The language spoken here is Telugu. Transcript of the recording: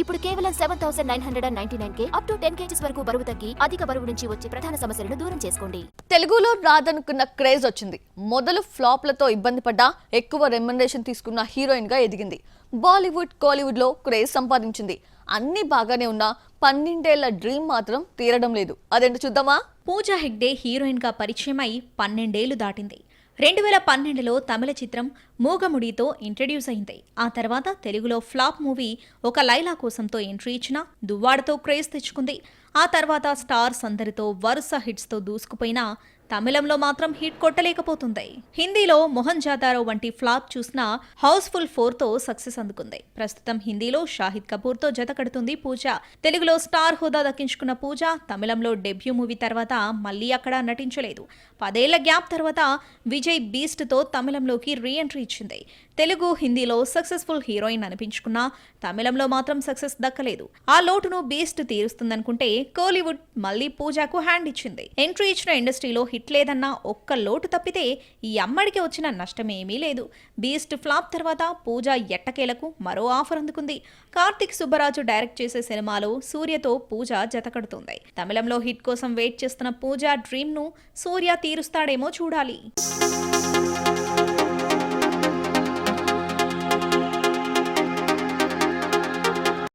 ఇప్పుడు కేవలం 7,999K అప్ టు 10 kgs వరకు బరువు తగ్గి అధిక బరువు నుంచి వచ్చే ప్రధాన సమస్యలను దూరం చేసుకోండి. తెలుగులో రాదనుకున్న క్రేజ్ వచ్చింది. మొదలు ఫ్లాప్లతో ఇబ్బంది పడ్డా ఎక్కువ రెమ్యునరేషన్ తీసుకున్న హీరోయిన్ గా ఎదిగింది. బాలీవుడ్, కోలీవుడ్ లో క్రేజ్ సంపాదించింది. అన్ని బాగానే ఉన్నా 12 ఏళ్ల డ్రీమ్ మాత్రం తీరడం లేదు. అదేంటో చూద్దామా? పూజా హెగ్డే హీరోయిన్ గా పరిచయమై 12 ఏళ్లు దాటింది. 2012లో తమిళ చిత్రం మూగముడితో ఇంట్రడ్యూస్ అయింది. ఆ తర్వాత తెలుగులో ఫ్లాప్ మూవీ ఒక లైలా కోసంతో ఎంట్రీ ఇచ్చిన దువ్వాడతో క్రేజ్ తెచ్చుకుంది. ఆ తర్వాత స్టార్స్ అందరితో వరుస హిట్స్తో దూసుకుపోయినా తమిళంలో మాత్రం హిట్ కొట్టలేకపోతుంది. హిందీలో మోహన్ జాదారో వంటి ఫ్లాప్ చూసినా హౌస్ఫుల్ 4తో సక్సెస్ అందుకుంది. ప్రస్తుతం హిందీలో షాహిద్ కపూర్తో జత కడుతుంది పూజ. తెలుగులో స్టార్ హోదా దక్కించుకున్న పూజ తమిళంలో డెబ్యూ మూవీ తర్వాత మళ్లీ అక్కడ నటించలేదు. 10 ఏళ్ల గ్యాప్ తర్వాత విజయ్ బీస్ట్తో తమిళంలోకి రీ ఎంట్రీ ఇచ్చింది. తెలుగు, హిందీలో సక్సెస్ఫుల్ హీరోయిన్ అనిపించుకున్నా తమిళంలో మాత్రం సక్సెస్ దక్కలేదు. ఆ లోటును బీస్ట్ తీరుస్తుందనుకుంటే కోలీవుడ్ మళ్లీ పూజకు హ్యాండ్ ఇచ్చింది. ఎంట్రీ ఇచ్చిన ఇండస్ట్రీలో హిట్ లేదన్న ఒక్క లోటు తప్పితే ఈ అమ్మడికి వచ్చిన నష్టమేమీ లేదు. బీస్ట్ ఫ్లాప్ తర్వాత పూజ ఎట్టకేలకు మరో ఆఫర్ అందుకుంది. కార్తిక్ సుబ్బరాజు డైరెక్ట్ చేసే సినిమాలో సూర్యతో పూజ జతకడుతుంది. తమిళంలో హిట్ కోసం వెయిట్ చేస్తున్న పూజ డ్రీమ్ ను సూర్య తీరుస్తాడేమో చూడాలి.